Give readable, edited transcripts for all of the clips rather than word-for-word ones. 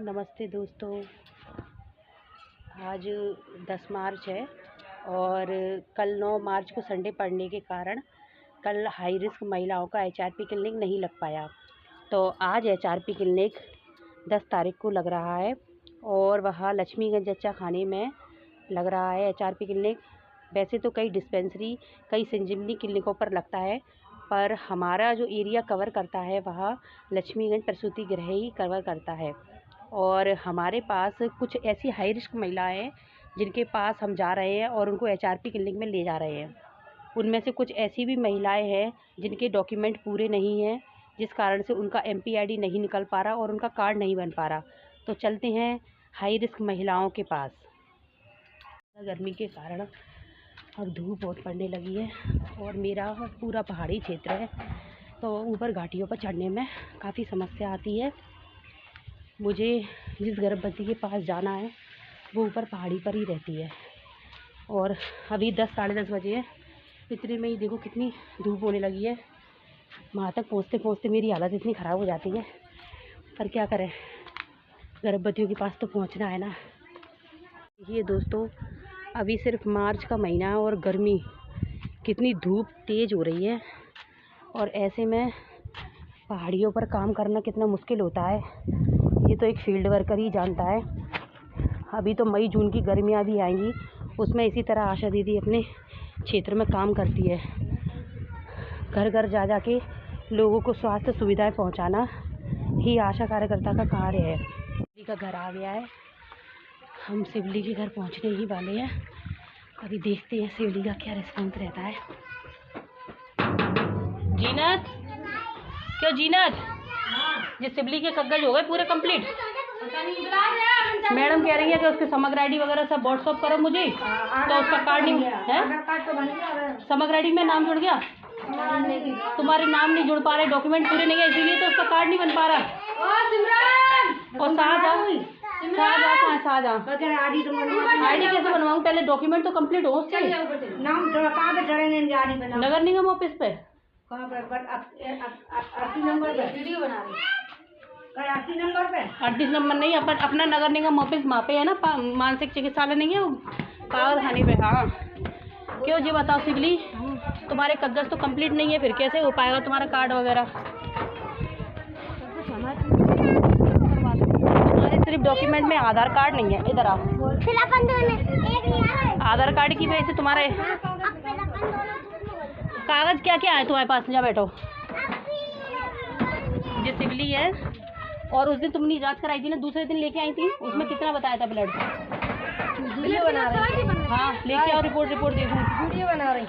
नमस्ते दोस्तों। आज 10 मार्च है और कल 9 मार्च को संडे पड़ने के कारण कल हाई रिस्क महिलाओं का एचआरपी क्लिनिक नहीं लग पाया। तो आज एचआरपी क्लिनिक 10 तारीख को लग रहा है और वह लक्ष्मीगंज जच्चा खाने में लग रहा है एचआरपी क्लिनिक। वैसे तो कई डिस्पेंसरी, कई संजीवनी क्लिनिकों पर लगता है, पर हमारा जो एरिया कवर करता है वह लक्ष्मीगंज प्रसूति गृह ही कवर करता है। और हमारे पास कुछ ऐसी हाई रिस्क महिलाएं हैं जिनके पास हम जा रहे हैं और उनको एचआरपी क्लिनिक में ले जा रहे हैं। उनमें से कुछ ऐसी भी महिलाएं हैं जिनके डॉक्यूमेंट पूरे नहीं हैं, जिस कारण से उनका एमपीआईडी नहीं निकल पा रहा और उनका कार्ड नहीं बन पा रहा। तो चलते हैं हाई रिस्क महिलाओं के पास। गर्मी के कारण अब धूप बहुत पड़ने लगी है और मेरा पूरा पहाड़ी क्षेत्र है, तो ऊपर घाटियों पर चढ़ने में काफ़ी समस्या आती है। मुझे जिस गर्भवती के पास जाना है वो ऊपर पहाड़ी पर ही रहती है और अभी 10 साढ़े 10 बजे है। इतने में ही देखो कितनी धूप होने लगी है। वहाँ तक पहुँचते पहुँचते मेरी हालत इतनी ख़राब हो जाती है, पर क्या करें, गर्भवतियों के पास तो पहुँचना है ना। ये दोस्तों, अभी सिर्फ मार्च का महीना है और गर्मी, कितनी धूप तेज़ हो रही है और ऐसे में पहाड़ियों पर काम करना कितना मुश्किल होता है ये तो एक फील्ड वर्कर ही जानता है। अभी तो मई जून की गर्मियाँ भी आएंगी, उसमें इसी तरह आशा दीदी अपने क्षेत्र में काम करती है। घर घर जा के लोगों को स्वास्थ्य सुविधाएं पहुंचाना ही आशा कार्यकर्ता का कार्य है। शिवली का घर आ गया है, हम शिवली के घर पहुंचने ही वाले हैं। अभी देखते हैं शिवली का क्या रिस्पॉन्स रहता है। जीनत, क्यों जीनत, ये शिवली के कागज हो गए पूरे कंप्लीट? मैडम कह रही है कि उसके समग्र आईडी वगैरह सब व्हाट्सअप करो मुझे, तो उसका कार्ड नहीं है। समग्र आईडी में नाम जुड़ गया, तुम्हारे नाम नहीं जुड़ पा रहे, डॉक्यूमेंट पूरे नहीं है, इसीलिए तो उसका कार्ड नहीं बन पा रहा। और आईडी कैसे बनवाऊँ? पहले डॉक्यूमेंट तो कंप्लीट हो उसके। नगर निगम ऑफिस पे 38 नंबर नहीं, अपना नगर निगम ऑफिस वहाँ पे है ना, मानसिक चिकित्सालय नहीं है वो, पावर खाने पे। हाँ क्यों जी, बताओ शिवली, तुम्हारे कागज तो कंप्लीट नहीं है, फिर कैसे हो पाएगा तुम्हारा कार्ड वगैरह? तुम्हारे सिर्फ डॉक्यूमेंट में आधार कार्ड नहीं है। इधर आओ, आधार कार्ड की वजह से तुम्हारे कागज क्या क्या है तुम्हारे पास? जा बैठो। ये शिवली है और उस दिन तुमने जांच कराई थी ना, दूसरे दिन लेके आई थी, उसमें कितना बताया था ब्लड? वीडियो बना रही। हाँ लेके आओ, रिपोर्ट देखो। वीडियो बना रही।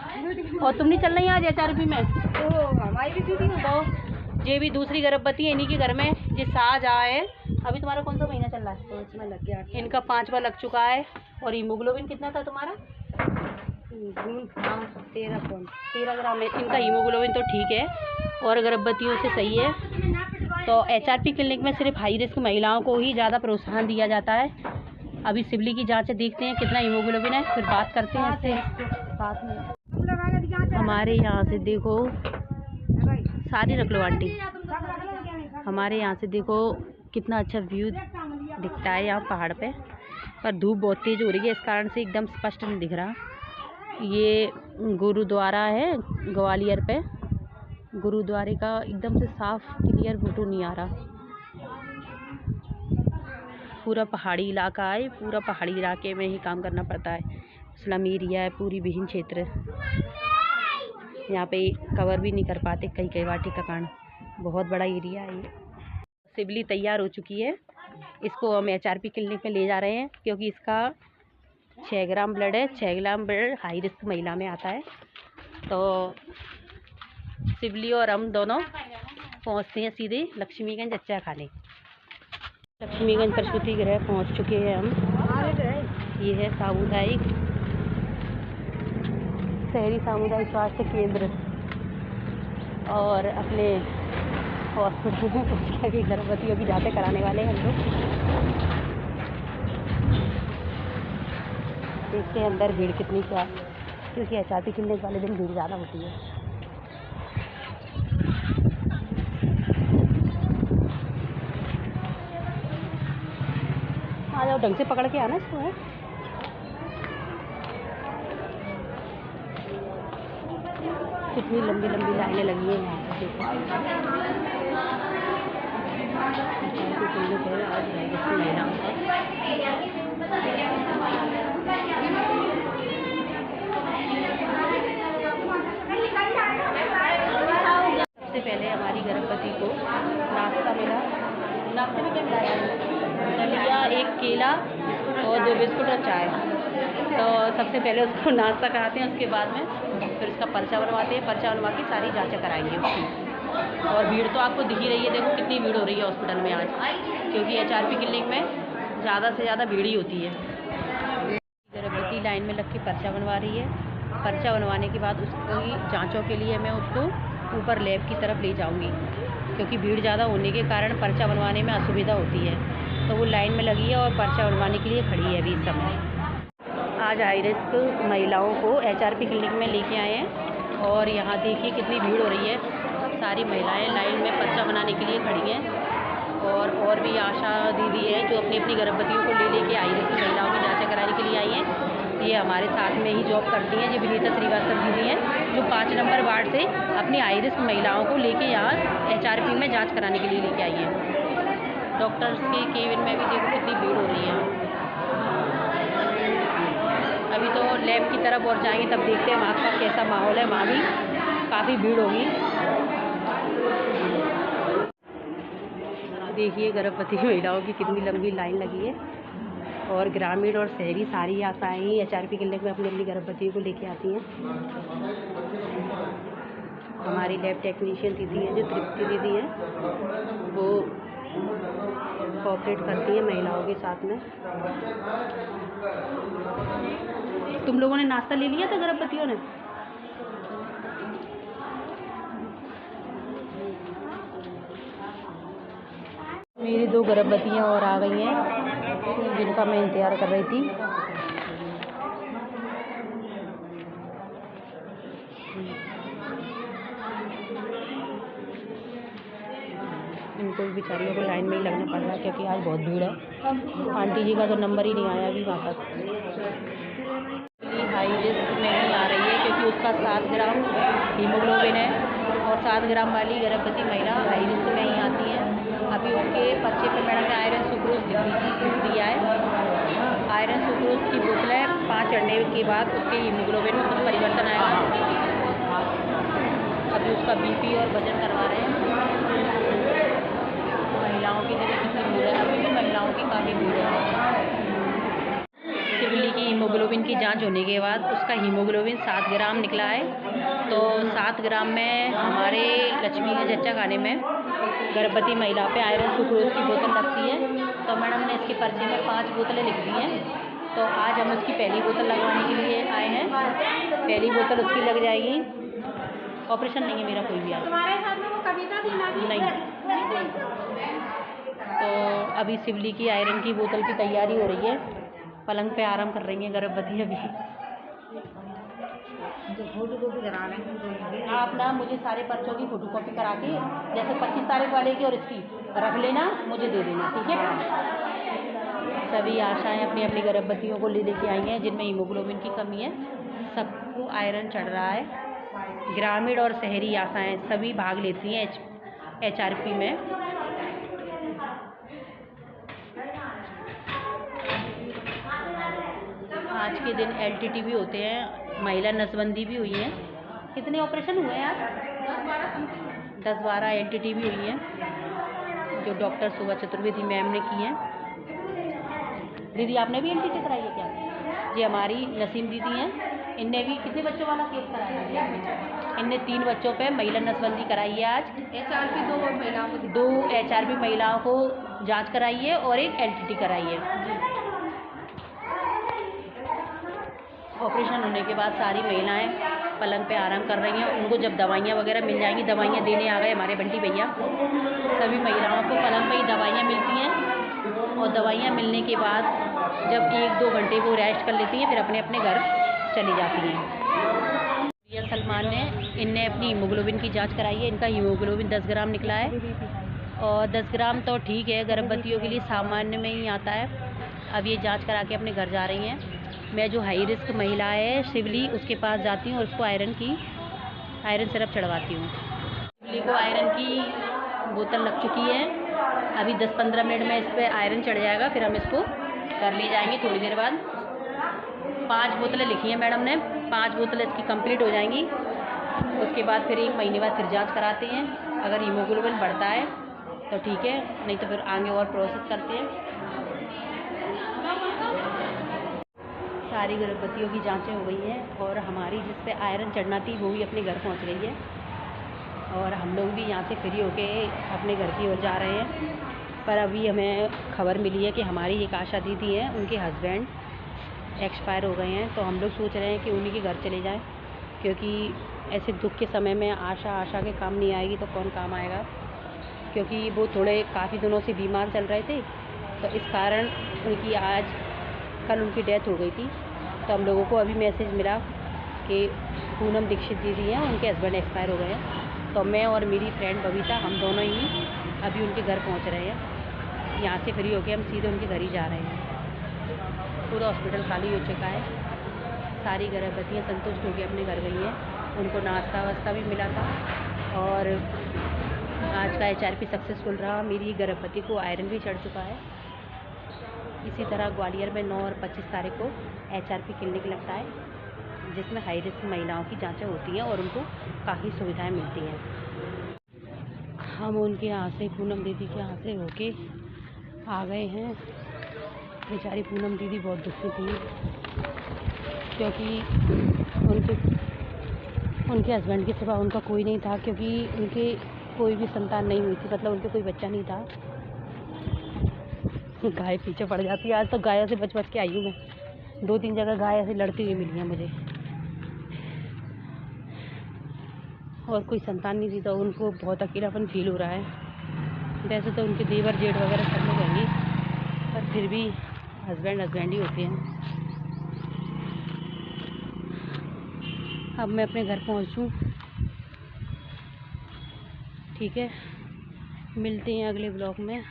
और तुम नहीं चल रही आज एचआरपी में? तो हमारी भी ड्यूटी में। तो ये भी दूसरी गर्भवती है इन्हीं के घर में, ये साज आए। अभी तुम्हारा कौन सा महीना चल रहा है? 5वां लग गया। इनका 5वां लग चुका है। और हीमोग्लोबिन कितना था तुम्हारा? 13 ग्राम है। इनका हीमोग्लोबिन तो ठीक है और गर्भवतियों से सही है। तो एचआरपी क्लिनिक में सिर्फ हाई रिस्क महिलाओं को ही ज़्यादा प्रोत्साहन दिया जाता है। अभी शिवली की जांच देखते हैं कितना हीमोग्लोबिन है, फिर बात करते हैं इससे साथ में। हमारे यहाँ से देखो, सारी रख लो आंटी। हमारे यहाँ से देखो कितना अच्छा व्यू दिखता है यहाँ पहाड़ पे, पर धूप बहुत तेज़ हो रही है, इस कारण से एकदम स्पष्ट नहीं दिख रहा। ये गुरुद्वारा है ग्वालियर पे, गुरुद्वारे का एकदम से साफ क्लियर फोटो नहीं आ रहा। पूरा पहाड़ी इलाका है, पूरा पहाड़ी इलाके में ही काम करना पड़ता है। स्लम एरिया है, पूरी विहीन क्षेत्र, यहाँ पे कवर भी नहीं कर पाते कई वाटी का कारण। बहुत बड़ा एरिया है ये। शिवली तैयार हो चुकी है, इसको हम एचआरपी क्लिनिक में ले जा रहे हैं क्योंकि इसका 6 ग्राम ब्लड है। 6 ग्राम ब्लड हाई रिस्क महिला में आता है। तो शिवली और हम दोनों पहुंचते हैं सीधे लक्ष्मीगंज जच्चा खाने। लक्ष्मीगंज प्रसूति गृह पहुंच चुके हैं हम। ये है सामुदायिक शहरी सामुदायिक स्वास्थ्य केंद्र और अपने हॉस्पिटल में पहुँच के गर्भवतियों की जांचें कराने वाले हैं हम लोग। देखते हैं अंदर भीड़ कितनी क्या है, क्योंकि एचआरपी क्लिनिक वाले दिन भीड़ ज़्यादा होती है। आ जाओ, ढंग से पकड़ के आना इसको है। कितनी लंबी लंबी लाइनें लगी हैं यहाँ पर देखो। आज महिला सबसे पहले हमारी गर्भवती को नाश्ता मिला। नाश्ते में क्या मिलाया? दलिया, एक केला और 2 बिस्कुट और चाय। तो सबसे पहले उसको नाश्ता कराते हैं, उसके बाद में फिर उसका पर्चा बनवाते हैं। पर्चा बनवा के सारी जाँचें कराएंगे उसकी। और भीड़ तो आपको दिख ही रही है, देखो कितनी भीड़ हो रही है हॉस्पिटल में आज, क्योंकि HRP क्लिनिक में ज़्यादा से ज़्यादा भीड़ ही होती है। गर्भवती लाइन में लग के पर्चा बनवा रही है। पर्चा बनवाने के बाद उसकी जाँचों के लिए मैं उसको ऊपर लैब की तरफ ले जाऊंगी, क्योंकि भीड़ ज़्यादा होने के कारण पर्चा बनवाने में असुविधा होती है। तो वो लाइन में लगी है और पर्चा बनवाने के लिए खड़ी है अभी इस समय। आज हाई रिस्क महिलाओं को HRP क्लिनिक में लेके आए हैं और यहाँ देखिए कितनी भीड़ हो रही है। सारी महिलाएं लाइन में पर्चा बनाने के लिए खड़ी हैं और भी आशा दीदी है जो अपनी अपनी गर्भवतियों को ले हाई रिस्क महिलाओं की जाँचें कराने के लिए आई हैं। ये हमारे साथ में ही जॉब करती हैं, जो विनीता श्रीवास्तव दीदी हैं, जो 5 नंबर वार्ड से अपनी हाई रिस्क महिलाओं को लेके यहाँ HRP में जांच कराने के लिए लेके आई है। डॉक्टर्स के केबिन में भी देखो कितनी भीड़ हो रही है। अभी तो लैब की तरफ और जाएंगे तब देखते हैं वहाँ का कैसा माहौल है। वहाँ भी काफ़ी भीड़ होगी। देखिए गर्भवती महिलाओं की कितनी लंबी लाइन लगी है और ग्रामीण और शहरी सारी आशाएं ही HRP क्लिनिक में अपनी अपनी गर्भवतियों को लेके आती हैं। हमारी लैब टेक्नीशियन दीदी है जो तृप्ति दीदी है, वो कोऑपरेट करती है महिलाओं के साथ में। तुम लोगों ने नाश्ता ले लिया था गर्भवतियों ने? मेरी 2 गर्भवतियाँ और आ गई हैं जिनका मैं इंतज़ार कर रही थी। इनको बेचारियों को लाइन में ही लगना पड़ रहा है क्योंकि आज बहुत भीड़ है। आंटी जी का तो नंबर ही नहीं आया अभी वहाँ तक। हाई रिस्क में ही आ रही है क्योंकि उसका 7 ग्राम हीमोग्लोबिन है और 7 ग्राम वाली गर्भवती महिला हाई रिस्क में ही आती है। अभी उनके पर्चे पे मैडम ने आयरन सुक्रोज दिया है। आयरन सुक्रोज की बोतलें 5 चढ़ने के बाद उसके हीमोग्लोबिन में कुछ परिवर्तन आएगा। अभी उसका BP और वजन करवा रहे हैं। महिलाओं की जगह कितनी भीड़ है, अभी भी महिलाओं की काफ़ी भीड़ है। सिवली की हीमोग्लोबिन की जांच होने के बाद उसका हीमोग्लोबिन 7 ग्राम निकला है। तो 7 ग्राम में हमारे लक्ष्मी के जच्चा खाने में गर्भवती महिला पे आयरन सुक्रोज की बोतल लगती है। तो मैडम ने इसके पर्चे में 5 बोतलें लिख दी हैं। तो आज हम उसकी पहली बोतल लगवाने के लिए आए हैं। पहली बोतल उसकी लग जाएगी। ऑपरेशन नहीं है मेरा कोई भी आज। तुम्हारे साथ में वो कविता थी ना? नहीं। तो अभी सिवली की आयरन की बोतल की तैयारी हो रही है। पलंग पे आराम कर रही हैं गर्भवती अभी। फोटो कॉपी करा लें आप ना, मुझे सारे पर्चों की फ़ोटो कॉपी करा के जैसे 25 तारीख वाले की और इसकी रख लेना, मुझे दे देना, ठीक है। सभी आशाएं अपनी अपनी गर्भवतियों को लेके आई हैं जिनमें हीमोग्लोबिन की कमी है। सबको आयरन चढ़ रहा है। ग्रामीण और शहरी आशाएं सभी भाग लेती हैं HRP में। आज के दिन LTT भी होते हैं, महिला नसबंदी भी हुई है। कितने ऑपरेशन हुए हैं आज? 10-12 LTT भी हुई हैं जो डॉक्टर शोभा चतुर्वेदी मैम ने की हैं। दीदी आपने भी LTT कराई है क्या? जी हमारी नसीम दीदी हैं, इनने भी कितने बच्चों वाला केस कराया है? इनने 3 बच्चों पे महिला नसबंदी कराई है आज। HRP 2 HRP महिलाओं को जांच कराई है और एक LTT कराई है। ऑपरेशन होने के बाद सारी महिलाएं पलंग पे आराम कर रही हैं। उनको जब दवाइयाँ वगैरह मिल जाएंगी, दवाइयाँ देने आ गए हमारे बंटी भैया। सभी महिलाओं को पलंग पे ही दवाइयाँ मिलती हैं और दवाइयाँ मिलने के बाद जब 1-2 घंटे वो रेस्ट कर लेती हैं फिर अपने अपने घर चली जाती हैं। रिया सलमान ने इनने अपनी हीमोग्लोबिन की जांच कराई है। इनका हीमोग्लोबिन 10 ग्राम निकला है और 10 ग्राम तो ठीक है, गर्भवतियों के लिए सामान्य में ही आता है। अब ये जांच करा के अपने घर जा रही हैं। मैं जो हाई रिस्क महिला है शिवली, उसके पास जाती हूँ और उसको आयरन सिरप चढ़वाती हूँ। शिवली को आयरन की बोतल लग चुकी है। अभी 10-15 मिनट में इस पर आयरन चढ़ जाएगा, फिर हम इसको घर ले जाएंगे थोड़ी देर बाद। 5 बोतलें लिखी हैं मैडम ने, 5 बोतलें इसकी कंप्लीट हो जाएंगी। उसके बाद फिर 1 महीने बाद फिर जांच कराते हैं। अगर हीमोग्लोबिन बढ़ता है तो ठीक है, नहीं तो फिर आगे और प्रोसेस करते हैं। सारी गर्भवतियों की जांचें हो गई हैं और हमारी जिस पे आयरन चढ़ना थी वो भी अपने घर पहुंच गई है और हम लोग भी यहाँ से फ्री होके अपने घर की ओर जा रहे हैं। पर अभी हमें खबर मिली है कि हमारी एक आशा दीदी हैं, उनके हस्बैंड एक्सपायर हो गए हैं। तो हम लोग सोच रहे हैं कि उन्हीं के घर चले जाएं, क्योंकि ऐसे दुख के समय में आशा के काम नहीं आएगी तो कौन काम आएगा। क्योंकि वो थोड़े काफ़ी दिनों से बीमार चल रहे थे, तो इस कारण कल उनकी डेथ हो गई थी। तो हम लोगों को अभी मैसेज मिला कि पूनम दीक्षित दीदी हैं, उनके हस्बैंड एक्सपायर हो गए हैं। तो मैं और मेरी फ्रेंड बबीता, हम दोनों ही अभी उनके घर पहुंच रहे हैं। यहाँ से फ्री होके हम सीधे उनके घर ही जा रहे हैं। पूरा हॉस्पिटल खाली हो चुका है। सारी गर्भवतियाँ संतुष्ट होकर अपने घर गई हैं। उनको नाश्ता वास्ता भी मिला था और आज का HRP सक्सेसफुल रहा। मेरी गर्भवती को आयरन भी चढ़ चुका है। इसी तरह ग्वालियर में 9 और 25 तारीख को HRP क्लिनिक लगता है, जिसमें हाई रिस्क महिलाओं की जांचें होती हैं और उनको काफ़ी सुविधाएं मिलती हैं। हम उनके यहाँ से, पूनम दीदी के यहाँ से होके आ गए हैं। बेचारी पूनम दीदी बहुत दुखी थी, क्योंकि उनके हस्बैंड के सिवा उनका कोई नहीं था, क्योंकि उनके कोई भी संतान नहीं हुई थी, मतलब उनके कोई बच्चा नहीं था। गाय पीछे पड़ जाती है। आज तो गायों से बच के आई हूँ मैं। 2-3 जगह गाय ऐसे लड़ती हुई मिली है मुझे, और कोई संतान नहीं थी, तो उनको बहुत अकेलापन फील हो रहा है। वैसे तो उनके देवर जेठ वगैरह सब लोग रहेंगे, पर फिर भी हस्बैंड ही होते हैं। अब मैं अपने घर पहुँचूँ, ठीक है। मिलते हैं अगले ब्लॉग में।